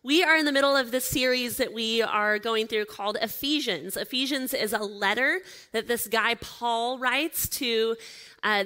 We are in the middle of this series that we are going through called Ephesians. Ephesians is a letter that this guy Paul writes to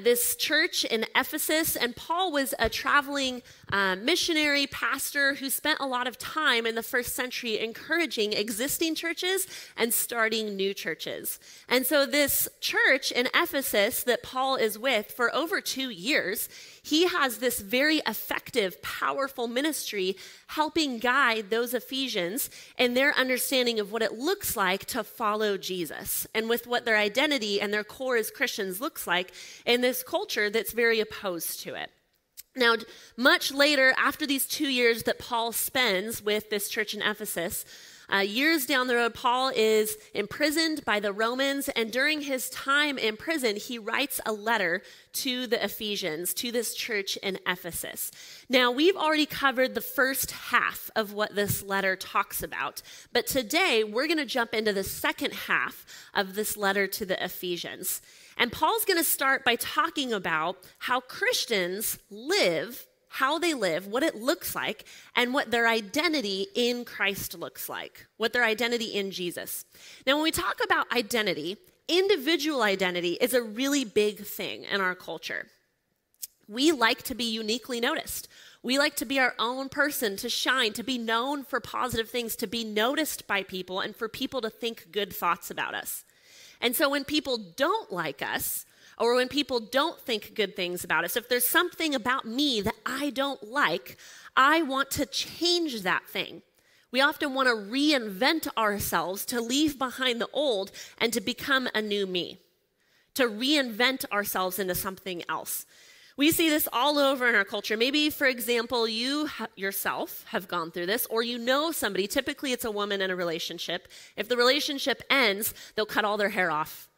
this church in Ephesus. And Paul was a traveling missionary pastor who spent a lot of time in the first century encouraging existing churches and starting new churches. And so this church in Ephesus that Paul is with for over 2 years, he has this very effective, powerful ministry helping guide those Ephesians in their understanding of what it looks like to follow Jesus and with what their identity and their core as Christians looks like in this culture that's very opposed to it. Now, much later, after these 2 years that Paul spends with this church in Ephesus, years down the road, Paul is imprisoned by the Romans, and during his time in prison, he writes a letter to the Ephesians, to this church in Ephesus. Now, we've already covered the first half of what this letter talks about, but today we're going to jump into the second half of this letter to the Ephesians. And Paul's going to start by talking about how Christians live, how they live, what it looks like, and what their identity in Christ looks like, what their identity in Jesus. Now, when we talk about identity, individual identity is a really big thing in our culture. We like to be uniquely noticed. We like to be our own person, to shine, to be known for positive things, to be noticed by people, and for people to think good thoughts about us. And so when people don't like us, or when people don't think good things about us, if there's something about me that I don't like, I want to change that thing. We often want to reinvent ourselves, to leave behind the old and to become a new me, to reinvent ourselves into something else. We see this all over in our culture. Maybe, for example, you yourself have gone through this, or you know somebody, typically it's a woman in a relationship. If the relationship ends, they'll cut all their hair off.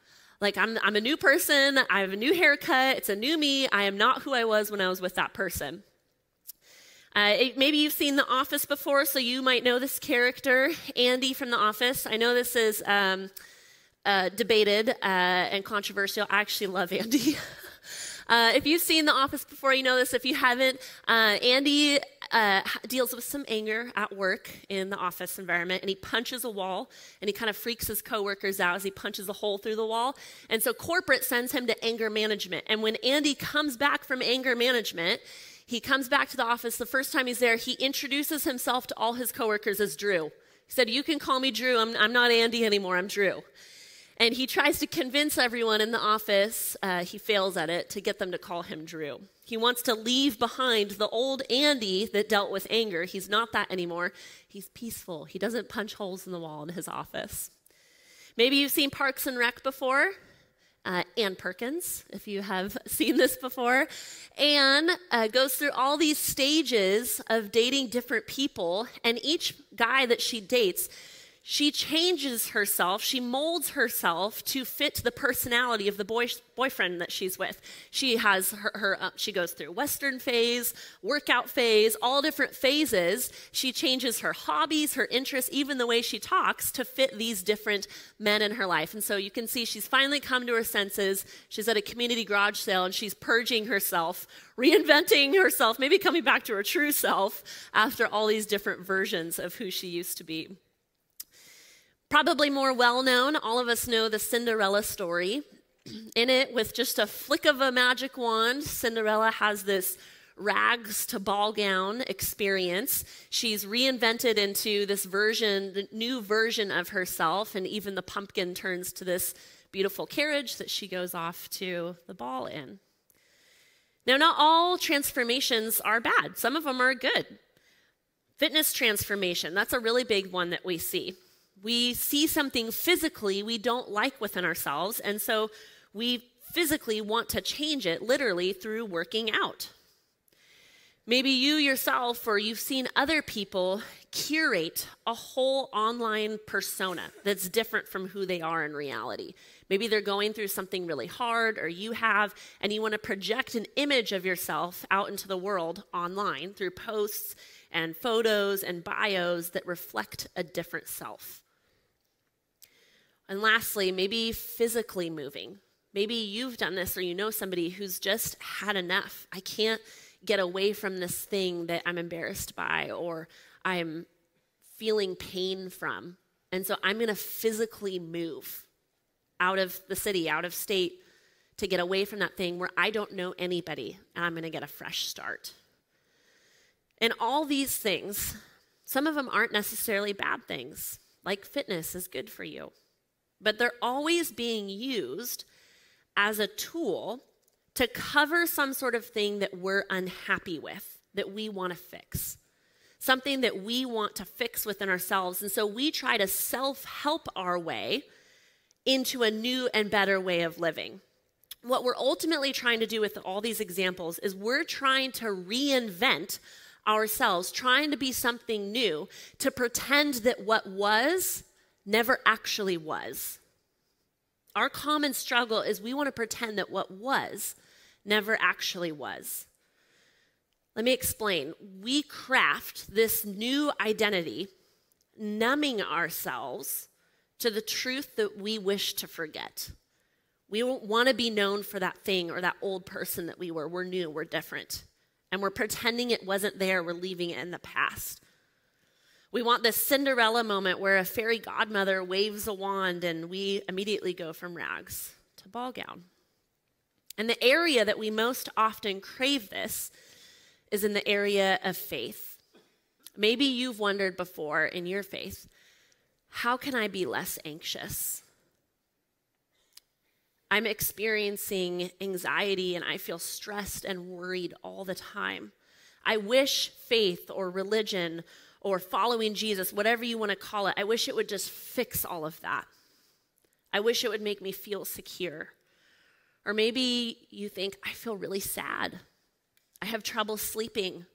Like, I'm a new person, I have a new haircut, it's a new me, I am not who I was when I was with that person. Maybe you've seen The Office before, so you might know this character, Andy from The Office. I know this is debated and controversial. I actually love Andy. If you've seen The Office before, you know this. If you haven't, Andy deals with some anger at work in the office environment, and he punches a wall, and he kind of freaks his coworkers out as he punches a hole through the wall. And so corporate sends him to anger management. And when Andy comes back from anger management, he comes back to the office. The first time he's there, he introduces himself to all his coworkers as Drew. He said, "You can call me Drew. I'm not Andy anymore. I'm Drew." And he tries to convince everyone in the office, he fails at it, to get them to call him Drew. He wants to leave behind the old Andy that dealt with anger. He's not that anymore. He's peaceful. He doesn't punch holes in the wall in his office. Maybe you've seen Parks and Rec before. Ann Perkins, if you have seen this before. Ann goes through all these stages of dating different people, and each guy that she dates, she changes herself, she molds herself to fit the personality of the boyfriend that she's with. She has she goes through Western phase, workout phase, all different phases. She changes her hobbies, her interests, even the way she talks to fit these different men in her life. And so you can see she's finally come to her senses. She's at a community garage sale and she's purging herself, reinventing herself, maybe coming back to her true self after all these different versions of who she used to be. Probably more well-known, all of us know the Cinderella story. In it, with just a flick of a magic wand, Cinderella has this rags to ball gown experience. She's reinvented into this version, the new version of herself, and even the pumpkin turns to this beautiful carriage that she goes off to the ball in. Now, not all transformations are bad. Some of them are good. Fitness transformation, that's a really big one that we see. We see something physically we don't like within ourselves, and so we physically want to change it, literally, through working out. Maybe you yourself, or you've seen other people curate a whole online persona that's different from who they are in reality. Maybe they're going through something really hard, or you have, and you want to project an image of yourself out into the world online through posts and photos and bios that reflect a different self. And lastly, maybe physically moving. Maybe you've done this, or you know somebody who's just had enough. I can't get away from this thing that I'm embarrassed by, or I'm feeling pain from. And so I'm going to physically move out of the city, out of state, to get away from that thing where I don't know anybody, and I'm going to get a fresh start. And all these things, some of them aren't necessarily bad things, like fitness is good for you. But they're always being used as a tool to cover some sort of thing that we're unhappy with, that we want to fix. Something that we want to fix within ourselves. And so we try to self-help our way into a new and better way of living. What we're ultimately trying to do with all these examples is we're trying to reinvent ourselves, trying to be something new, to pretend that what was never actually was. Our common struggle is we want to pretend that what was never actually was. Let me explain. We craft this new identity, numbing ourselves to the truth that we wish to forget. We don't want to be known for that thing or that old person that we were. We're new, we're different. And we're pretending it wasn't there, we're leaving it in the past. We want this Cinderella moment where a fairy godmother waves a wand and we immediately go from rags to ball gown. And the area that we most often crave this is in the area of faith. Maybe you've wondered before in your faith, how can I be less anxious? I'm experiencing anxiety and I feel stressed and worried all the time. I wish faith or religion or following Jesus, whatever you want to call it, I wish it would just fix all of that. I wish it would make me feel secure. Or maybe you think, I feel really sad. I have trouble sleeping.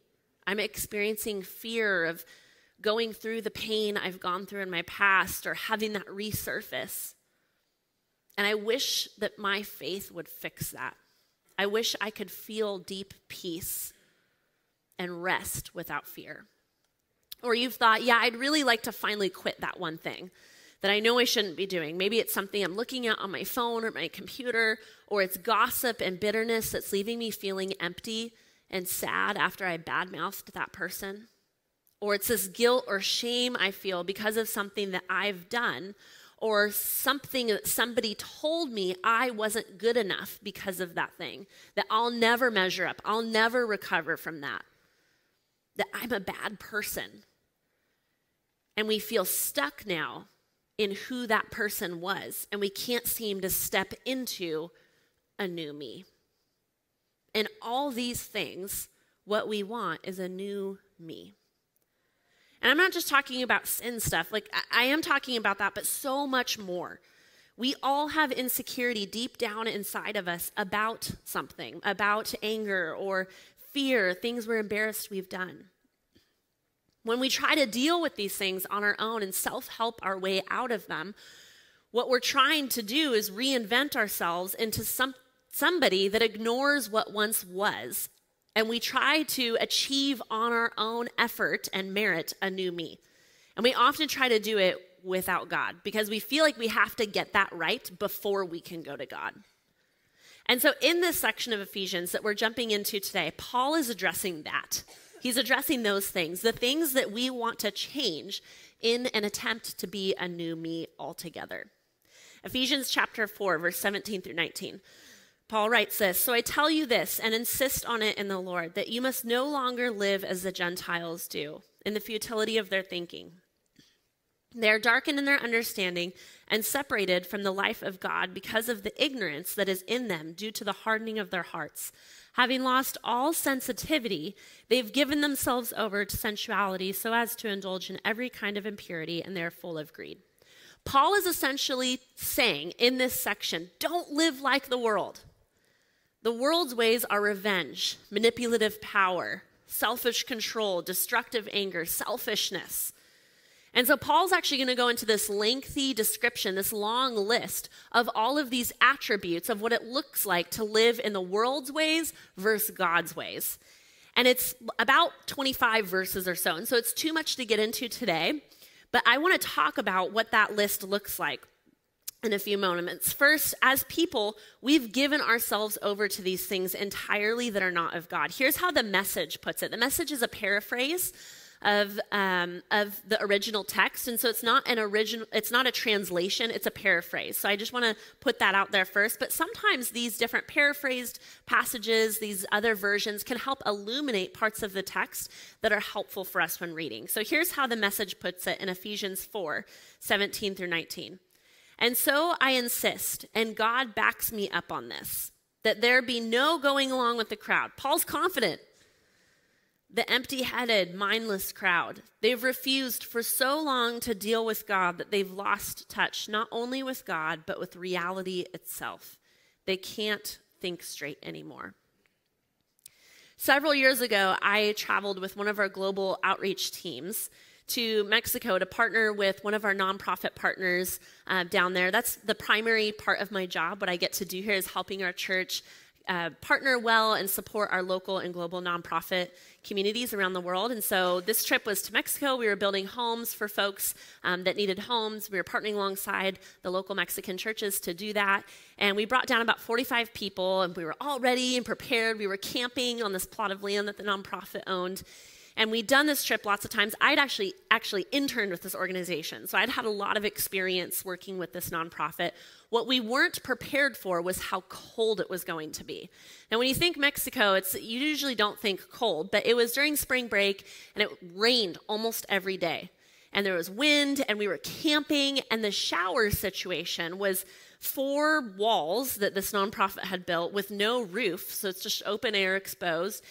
I'm experiencing fear of going through the pain I've gone through in my past or having that resurface. And I wish that my faith would fix that. I wish I could feel deep peace and rest without fear. Or you've thought, yeah, I'd really like to finally quit that one thing that I know I shouldn't be doing. Maybe it's something I'm looking at on my phone or my computer, or it's gossip and bitterness that's leaving me feeling empty and sad after I badmouthed that person. Or it's this guilt or shame I feel because of something that I've done, or something that somebody told me I wasn't good enough because of that thing, that I'll never measure up, I'll never recover from that I'm a bad person. And we feel stuck now in who that person was, and we can't seem to step into a new me. And all these things, what we want is a new me. And I'm not just talking about sin stuff, like I am talking about that, but so much more. We all have insecurity deep down inside of us about something, about anger or fear, things we're embarrassed we've done. When we try to deal with these things on our own and self-help our way out of them, what we're trying to do is reinvent ourselves into somebody that ignores what once was. And we try to achieve on our own effort and merit a new me. And we often try to do it without God because we feel like we have to get that right before we can go to God. And so in this section of Ephesians that we're jumping into today, Paul is addressing that. He's addressing those things, the things that we want to change in an attempt to be a new me altogether. Ephesians chapter 4, verse 17 through 19. Paul writes this, "So I tell you this and insist on it in the Lord, that you must no longer live as the Gentiles do, in the futility of their thinking. They are darkened in their understanding and separated from the life of God because of the ignorance that is in them due to the hardening of their hearts. Having lost all sensitivity, they've given themselves over to sensuality so as to indulge in every kind of impurity, and they're full of greed." Paul is essentially saying in this section, don't live like the world. The world's ways are revenge, manipulative power, selfish control, destructive anger, selfishness. And so Paul's actually going to go into this lengthy description, this long list of all of these attributes of what it looks like to live in the world's ways versus God's ways. And it's about 25 verses or so. And so it's too much to get into today, but I want to talk about what that list looks like in a few moments. First, as people, we've given ourselves over to these things entirely that are not of God. Here's how the Message puts it. The Message is a paraphrase the original text, and so it's not a translation, it's a paraphrase. So I just want to put that out there first. But sometimes these different paraphrased passages, these other versions, can help illuminate parts of the text that are helpful for us when reading. So here's how the Message puts it in Ephesians 4:17 through 19. And so I insist, and God backs me up on this, that there be no going along with the crowd. Paul's confident. The empty-headed, mindless crowd. They've refused for so long to deal with God that they've lost touch, not only with God, but with reality itself. They can't think straight anymore. Several years ago, I traveled with one of our global outreach teams to Mexico to partner with one of our nonprofit partners down there. That's the primary part of my job. What I get to do here is helping our church partner well and support our local and global nonprofit communities around the world. And so this trip was to Mexico. We were building homes for folks that needed homes. We were partnering alongside the local Mexican churches to do that. And we brought down about 45 people, and we were all ready and prepared. We were camping on this plot of land that the nonprofit owned. And we'd done this trip lots of times. I'd actually interned with this organization, so I'd had a lot of experience working with this nonprofit. What we weren't prepared for was how cold it was going to be. Now, when you think Mexico, you usually don't think cold, but it was during spring break, and it rained almost every day. And there was wind, and we were camping, and the shower situation was 4 walls that this nonprofit had built with no roof, so it's just open air exposed.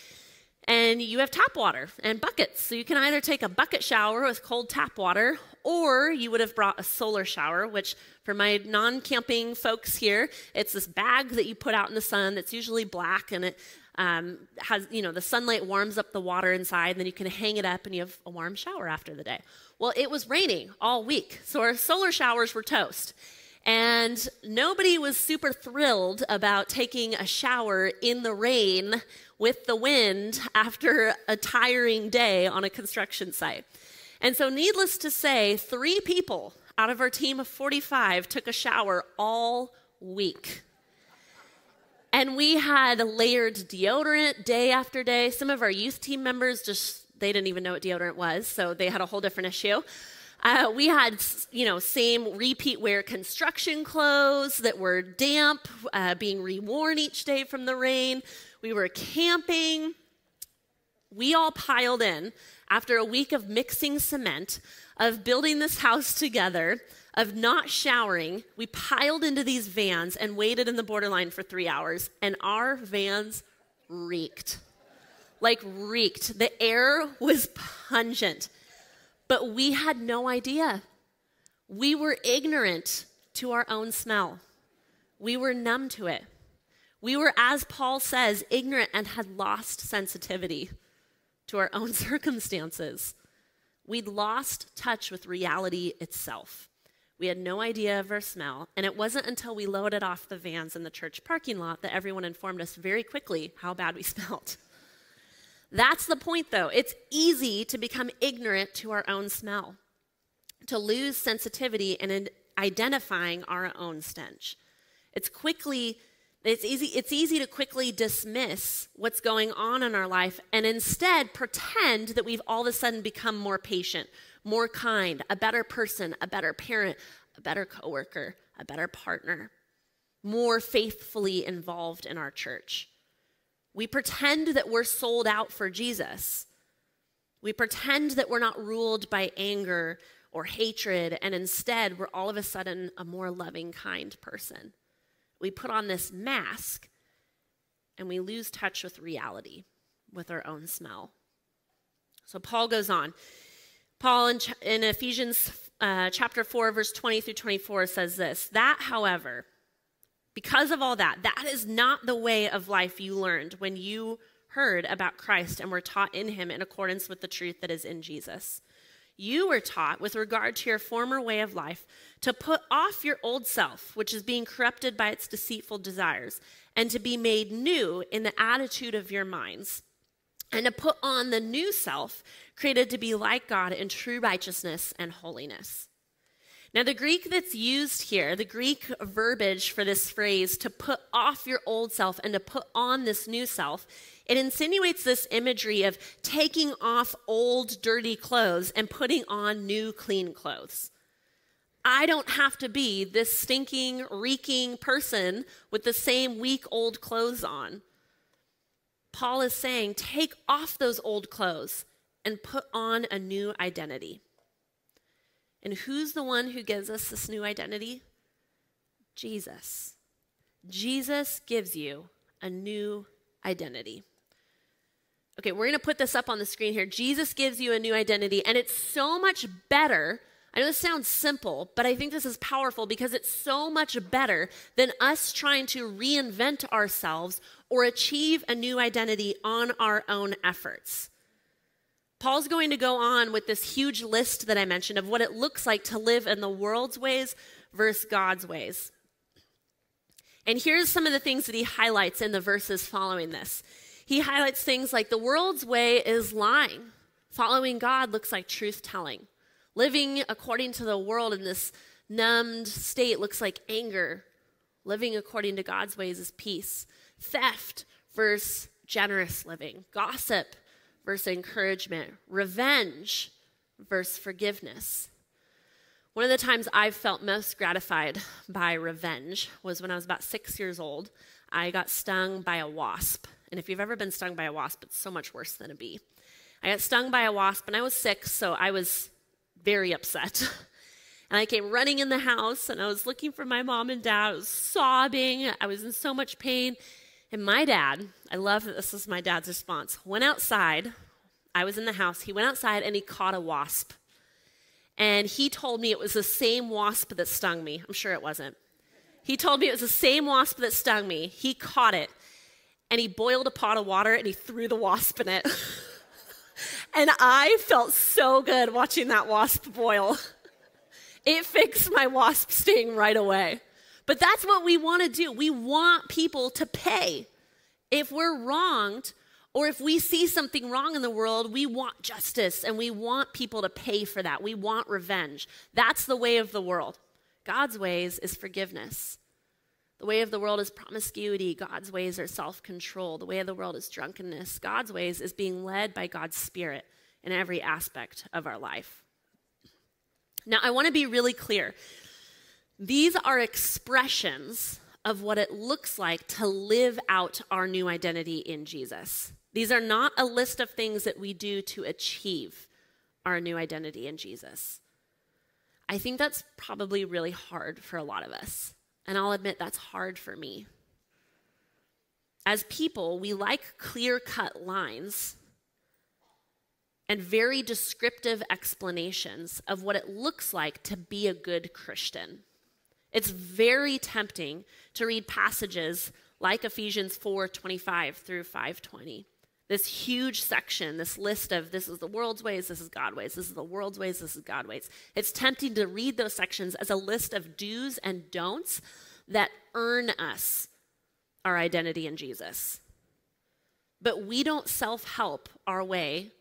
And you have tap water and buckets. So you can either take a bucket shower with cold tap water, or you would have brought a solar shower, which for my non-camping folks here, it's this bag that you put out in the sun that's usually black, and it has, the sunlight warms up the water inside, and then you can hang it up and you have a warm shower after the day. Well, it was raining all week, so our solar showers were toast. And nobody was super thrilled about taking a shower in the rain with the wind after a tiring day on a construction site. And so needless to say, 3 people out of our team of 45 took a shower all week. And we had layered deodorant day after day. Some of our youth team members they didn't even know what deodorant was, so they had a whole different issue. We had, same repeat wear construction clothes that were damp, being reworn each day from the rain. We were camping. We all piled in after a week of mixing cement, of building this house together, of not showering. We piled into these vans and waited in the borderline for 3 hours, and our vans reeked. Reeked. The air was pungent. But we had no idea. We were ignorant to our own smell. We were numb to it. We were, as Paul says, ignorant and had lost sensitivity to our own circumstances. We'd lost touch with reality itself. We had no idea of our smell, and it wasn't until we loaded off the vans in the church parking lot that everyone informed us very quickly how bad we smelled. That's the point, though. It's easy to become ignorant to our own smell, to lose sensitivity in identifying our own stench. It's easy to quickly dismiss what's going on in our life and instead pretend that we've all of a sudden become more patient, more kind, a better person, a better parent, a better coworker, a better partner, more faithfully involved in our church. We pretend that we're sold out for Jesus. We pretend that we're not ruled by anger or hatred, and instead we're all of a sudden a more loving, kind person. We put on this mask, and we lose touch with reality, with our own smell. So Paul goes on. Paul in Ephesians chapter 4, verse 20 through 24 says this, "That, however, because of all that, that is not the way of life you learned when you heard about Christ and were taught in him in accordance with the truth that is in Jesus. You were taught, with regard to your former way of life, to put off your old self, which is being corrupted by its deceitful desires, and to be made new in the attitude of your minds, and to put on the new self, created to be like God in true righteousness and holiness." Now, the Greek that's used here, the Greek verbiage for this phrase, to put off your old self and to put on this new self, It insinuates this imagery of taking off old, dirty clothes and putting on new, clean clothes. I don't have to be this stinking, reeking person with the same weak, old clothes on. Paul is saying, take off those old clothes and put on a new identity. And who's the one who gives us this new identity? Jesus. Jesus gives you a new identity. Okay, we're going to put this up on the screen here. Jesus gives you a new identity, and it's so much better. I know this sounds simple, but I think this is powerful because it's so much better than us trying to reinvent ourselves or achieve a new identity on our own efforts. Paul's going to go on with this huge list that I mentioned of what it looks like to live in the world's ways versus God's ways. And here's some of the things that he highlights in the verses following this. He highlights things like the world's way is lying. Following God looks like truth-telling. Living according to the world in this numbed state looks like anger. Living according to God's ways is peace. Theft versus generous living. Gossip versus encouragement. Revenge versus forgiveness. One of the times I've felt most gratified by revenge was when I was about 6 years old. I got stung by a wasp. And if you've ever been stung by a wasp, it's so much worse than a bee. I got stung by a wasp, and I was 6, so I was very upset. And I came running in the house, and I was looking for my mom and dad. I was sobbing. I was in so much pain. And my dad, I love that this is my dad's response, went outside. I was in the house. He went outside, and he caught a wasp. And he told me it was the same wasp that stung me. I'm sure it wasn't. He told me it was the same wasp that stung me. He caught it. And he boiled a pot of water, and he threw the wasp in it. And I felt so good watching that wasp boil. It fixed my wasp sting right away. But that's what we want to do. We want people to pay. If we're wronged, or if we see something wrong in the world, we want justice, and we want people to pay for that. We want revenge. That's the way of the world. God's ways is forgiveness. The way of the world is promiscuity. God's ways are self-control. The way of the world is drunkenness. God's ways is being led by God's Spirit in every aspect of our life. Now, I want to be really clear. These are expressions of what it looks like to live out our new identity in Jesus. These are not a list of things that we do to achieve our new identity in Jesus. I think that's probably really hard for a lot of us. And I'll admit that's hard for me. As people, we like clear-cut lines and very descriptive explanations of what it looks like to be a good Christian. It's very tempting to read passages like Ephesians 4:25 through 5:20. This huge section, this list of this is the world's ways, this is God's ways, this is the world's ways, this is God's ways. It's tempting to read those sections as a list of do's and don'ts that earn us our identity in Jesus. But we don't self-help our way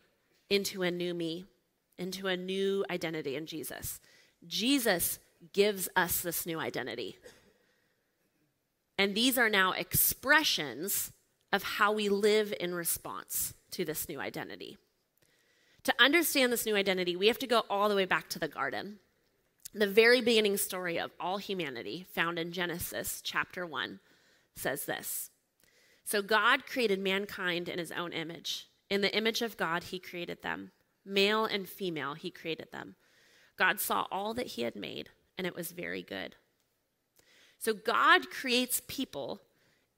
into a new me, into a new identity in Jesus. Jesus gives us this new identity. And these are now expressions of how we live in response to this new identity. To understand this new identity, we have to go all the way back to the garden. The very beginning story of all humanity, found in Genesis chapter 1, says this. So God created mankind in his own image. In the image of God, he created them. Male and female, he created them. God saw all that he had made, and it was very good. So God creates people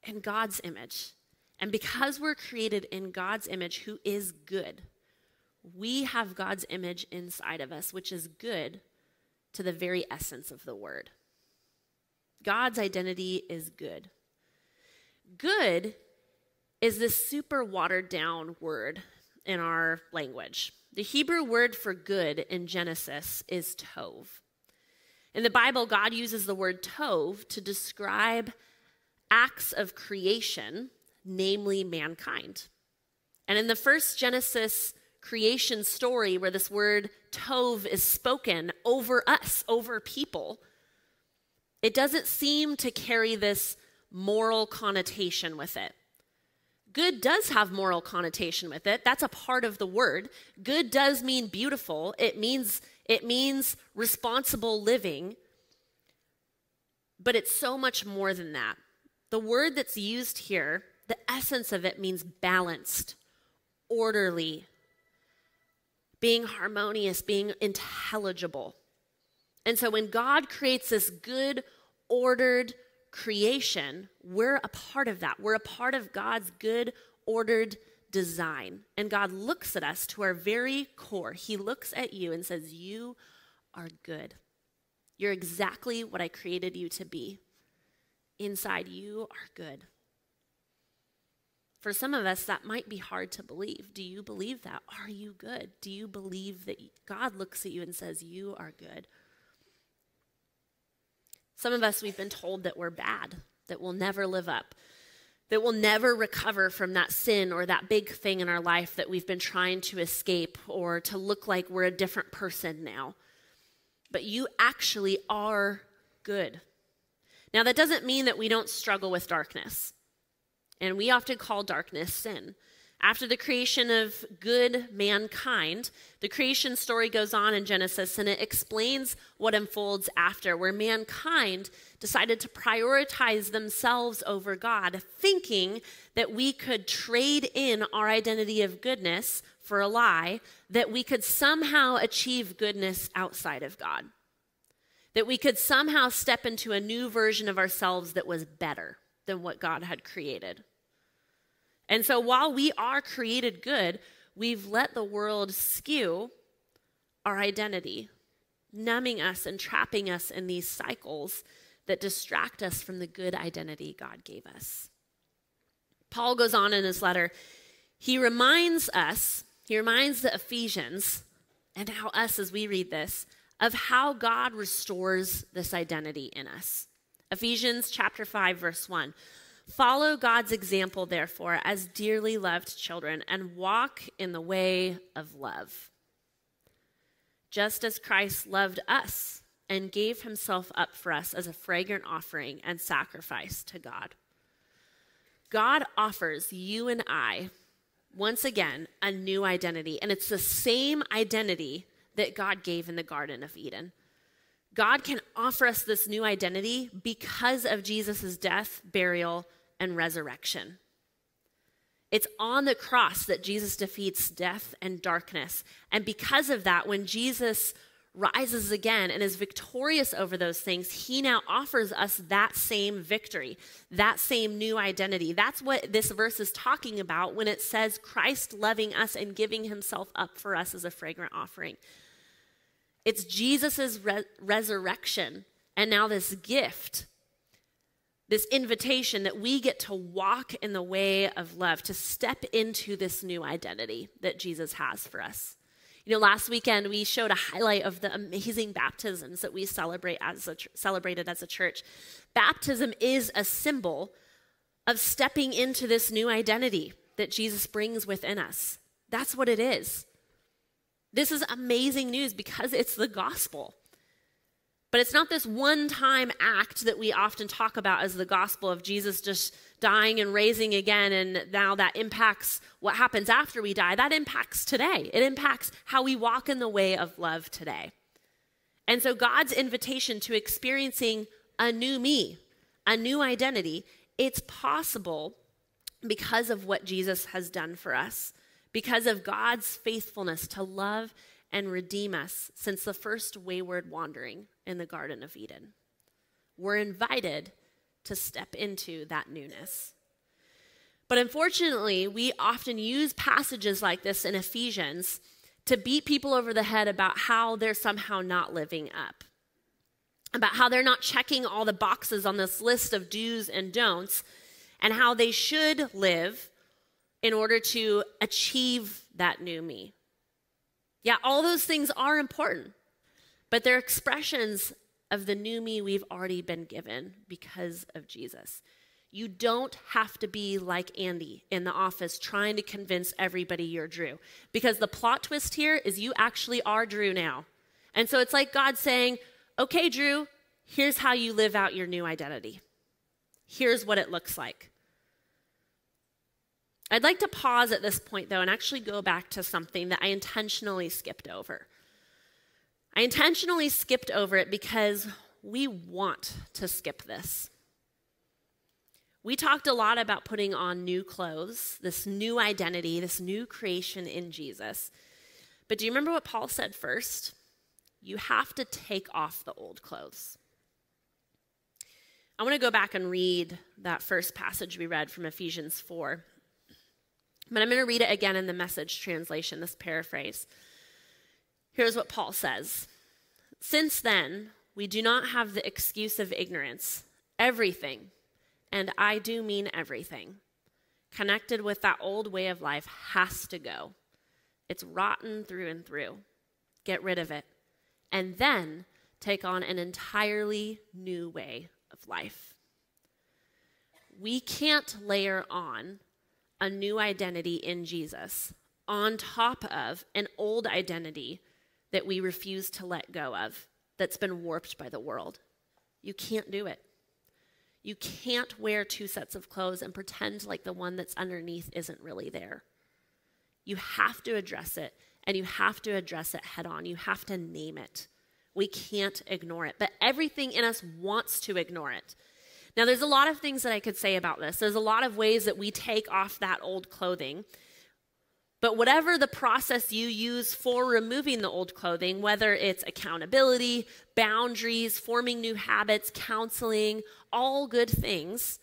in God's image. And because we're created in God's image, who is good, we have God's image inside of us, which is good to the very essence of the word. God's identity is good. Good is this super watered down word in our language. The Hebrew word for good in Genesis is tov. In the Bible, God uses the word tov to describe acts of creation, namely mankind. And in the first Genesis creation story where this word tov is spoken over us, over people, it doesn't seem to carry this moral connotation with it. good does have moral connotation with it. That's a part of the word. Good does mean beautiful. It means responsible living. But it's so much more than that. The word that's used here, the essence of it means balanced, orderly, being harmonious, being intelligible. And so when God creates this good, ordered creation, we're a part of that. We're a part of God's good, ordered design. And God looks at us to our very core. He looks at you and says, you are good. You're exactly what I created you to be. Inside, you are good. For some of us, that might be hard to believe. Do you believe that? Are you good? Do you believe that God looks at you and says, you are good? Some of us, we've been told that we're bad, that we'll never live up, that we'll never recover from that sin or that big thing in our life that we've been trying to escape or to look like we're a different person now. But you actually are good. Now, that doesn't mean that we don't struggle with darkness. And we often call darkness sin. After the creation of good mankind, the creation story goes on in Genesis, and it explains what unfolds after, where mankind decided to prioritize themselves over God, thinking that we could trade in our identity of goodness for a lie, that we could somehow achieve goodness outside of God, that we could somehow step into a new version of ourselves that was better than what God had created. And so while we are created good, we've let the world skew our identity, numbing us and trapping us in these cycles that distract us from the good identity God gave us. Paul goes on in his letter. He reminds the Ephesians, and now us as we read this, of how God restores this identity in us. Ephesians chapter 5, verse 1. Follow God's example, therefore, as dearly loved children, and walk in the way of love, just as Christ loved us and gave himself up for us as a fragrant offering and sacrifice to God. God offers you and I, once again, a new identity, and it's the same identity that God gave in the Garden of Eden. God can offer us this new identity because of Jesus' death, burial, and resurrection. It's on the cross that Jesus defeats death and darkness. And because of that, when Jesus rises again and is victorious over those things, he now offers us that same victory, that same new identity. That's what this verse is talking about when it says Christ loving us and giving himself up for us as a fragrant offering. It's Jesus' resurrection and now this gift, this invitation that we get to walk in the way of love, to step into this new identity that Jesus has for us. You know, last weekend we showed a highlight of the amazing baptisms that we celebrated as a church. Baptism is a symbol of stepping into this new identity that Jesus brings within us. That's what it is. This is amazing news because it's the gospel. But it's not this one-time act that we often talk about as the gospel of Jesus just dying and raising again, and now that impacts what happens after we die. That impacts today. It impacts how we walk in the way of love today. And so God's invitation to experiencing a new me, a new identity, it's possible because of what Jesus has done for us, because of God's faithfulness to love and redeem us since the first wayward wandering in the Garden of Eden. We're invited to step into that newness. But unfortunately, we often use passages like this in Ephesians to beat people over the head about how they're somehow not living up, about how they're not checking all the boxes on this list of do's and don'ts, and how they should live in order to achieve that new me. Yeah, all those things are important, but they're expressions of the new me we've already been given because of Jesus. You don't have to be like Andy in the office trying to convince everybody you're Drew, because the plot twist here is you actually are Drew now. And so it's like God saying, okay, Drew, here's how you live out your new identity. Here's what it looks like. I'd like to pause at this point, though, and actually go back to something that I intentionally skipped over. I intentionally skipped over it because we want to skip this. We talked a lot about putting on new clothes, this new identity, this new creation in Jesus. But do you remember what Paul said first? You have to take off the old clothes. I want to go back and read that first passage we read from Ephesians 4. But I'm going to read it again in the Message translation, this paraphrase. Here's what Paul says. Since then, we do not have the excuse of ignorance. Everything, and I do mean everything, connected with that old way of life has to go. It's rotten through and through. Get rid of it. And then take on an entirely new way of life. We can't layer on a new identity in Jesus on top of an old identity that we refuse to let go of, that's been warped by the world. You can't do it. You can't wear two sets of clothes and pretend like the one that's underneath isn't really there. You have to address it, and you have to address it head on. You have to name it. We can't ignore it, but everything in us wants to ignore it. Now, there's a lot of things that I could say about this. There's a lot of ways that we take off that old clothing. But whatever the process you use for removing the old clothing, whether it's accountability, boundaries, forming new habits, counseling, all good things,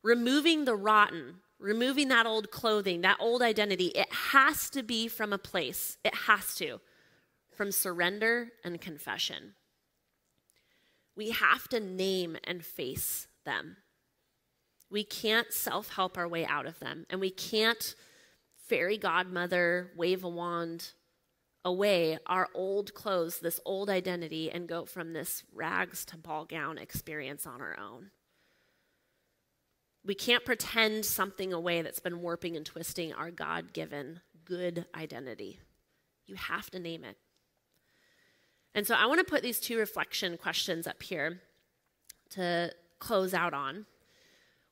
removing the rotten, removing that old clothing, that old identity, it has to be from a place. It has to. From surrender and confession. We have to name and face them. We can't self-help our way out of them. And we can't fairy godmother, wave a wand away our old clothes, this old identity, and go from this rags to ball gown experience on our own. We can't pretend something away that's been warping and twisting our God-given good identity. You have to name it. And so I want to put these two reflection questions up here to close out on.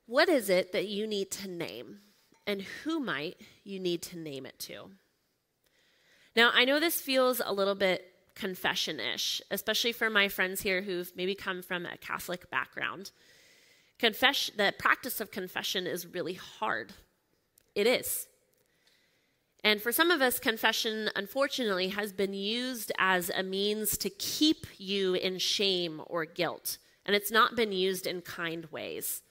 What is it that you need to name? And who might you need to name it to? Now, I know this feels a little bit confession-ish, especially for my friends here who've maybe come from a Catholic background. The practice of confession is really hard. It is. And for some of us, confession, unfortunately, has been used as a means to keep you in shame or guilt. And it's not been used in kind ways.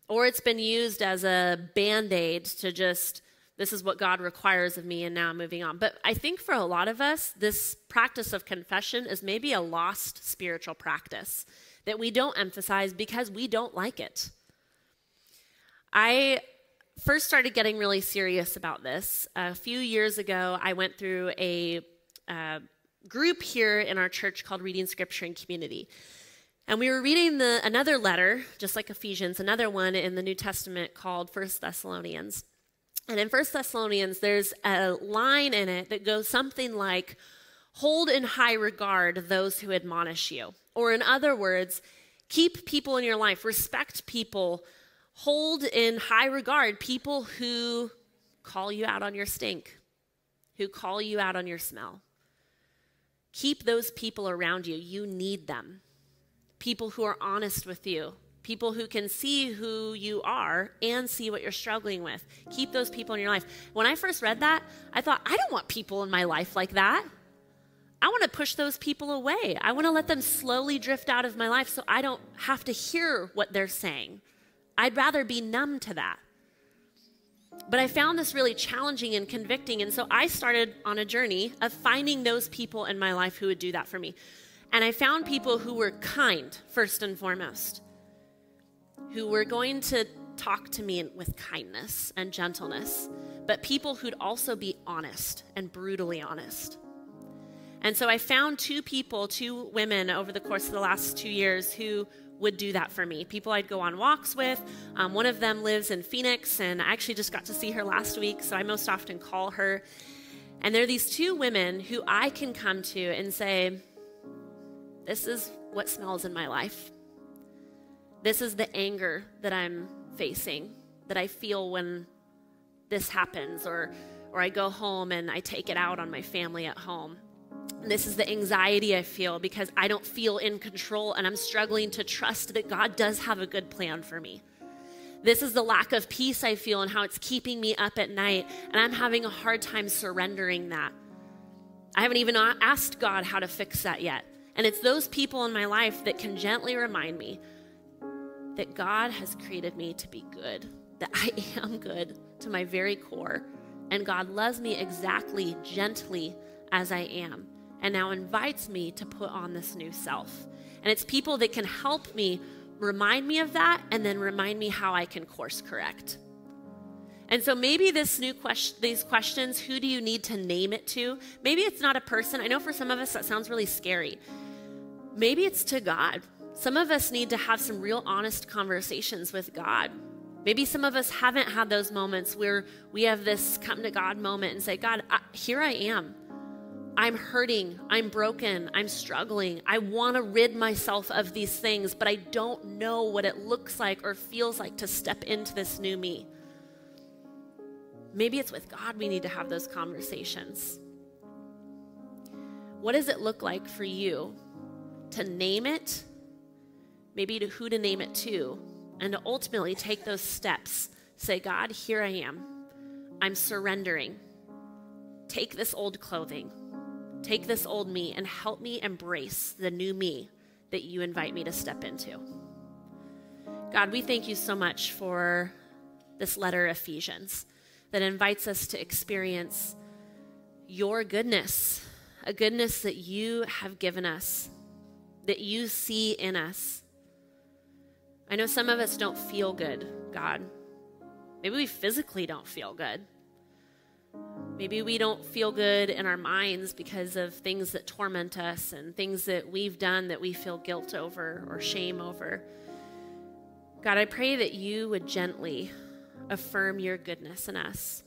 Or it's been used as a Band-Aid to just, this is what God requires of me, and now I'm moving on. But I think for a lot of us, this practice of confession is maybe a lost spiritual practice that we don't emphasize because we don't like it. I first started getting really serious about this. A few years ago, I went through a group here in our church called Reading Scripture in Community. And we were reading another letter, just like Ephesians, another one in the New Testament called 1 Thessalonians. And in 1 Thessalonians, there's a line in it that goes something like, hold in high regard those who admonish you. Or in other words, keep people in your life, respect people, hold in high regard people who call you out on your stink, who call you out on your smell. Keep those people around you. You need them. People who are honest with you, people who can see who you are and see what you're struggling with. Keep those people in your life. When I first read that, I thought, I don't want people in my life like that. I want to push those people away. I want to let them slowly drift out of my life so I don't have to hear what they're saying. I'd rather be numb to that. But I found this really challenging and convicting, and so I started on a journey of finding those people in my life who would do that for me. And I found people who were kind, first and foremost, who were going to talk to me with kindness and gentleness, but people who'd also be honest and brutally honest. And so I found two women over the course of the last 2 years who would do that for me. People I'd go on walks with. One of them lives in Phoenix, and I actually just got to see her last week, so I most often call her. And there are these two women who I can come to and say, this is what smells in my life. This is the anger that I'm facing. that I feel when this happens, or I go home and I take it out on my family at home. This is the anxiety I feel because I don't feel in control and I'm struggling to trust that God does have a good plan for me. This is the lack of peace I feel and how it's keeping me up at night, and I'm having a hard time surrendering that. I haven't even asked God how to fix that yet. And it's those people in my life that can gently remind me that God has created me to be good, that I am good to my very core, and God loves me exactly, gently as I am, and now invites me to put on this new self. And it's people that can help me remind me of that, and then remind me how I can course correct. And so maybe these questions, who do you need to name it to? Maybe it's not a person. I know for some of us that sounds really scary. Maybe it's to God. Some of us need to have some real honest conversations with God. Maybe some of us haven't had those moments where we have this come to God moment and say, God, here I am. I'm hurting, I'm broken, I'm struggling. I want to rid myself of these things, but I don't know what it looks like or feels like to step into this new me. Maybe it's with God we need to have those conversations. What does it look like for you to name it, maybe to who to name it to, and to ultimately take those steps? Say, God, here I am. I'm surrendering. Take this old clothing. Take this old me and help me embrace the new me that you invite me to step into. God, we thank you so much for this letter, Ephesians, that invites us to experience your goodness, a goodness that you have given us, that you see in us. I know some of us don't feel good, God. Maybe we physically don't feel good. Maybe we don't feel good in our minds because of things that torment us and things that we've done that we feel guilt over or shame over. God, I pray that you would gently affirm your goodness in us,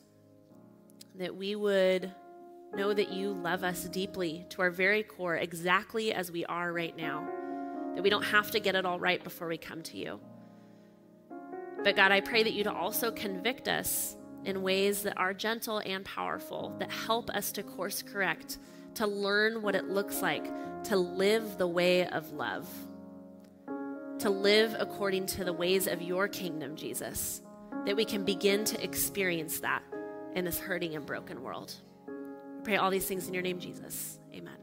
that we would know that you love us deeply to our very core, exactly as we are right now, that we don't have to get it all right before we come to you. But God, I pray that you'd also convict us in ways that are gentle and powerful, that help us to course correct, to learn what it looks like to live the way of love, to live according to the ways of your kingdom, Jesus, that we can begin to experience that in this hurting and broken world. I pray all these things in your name, Jesus. Amen.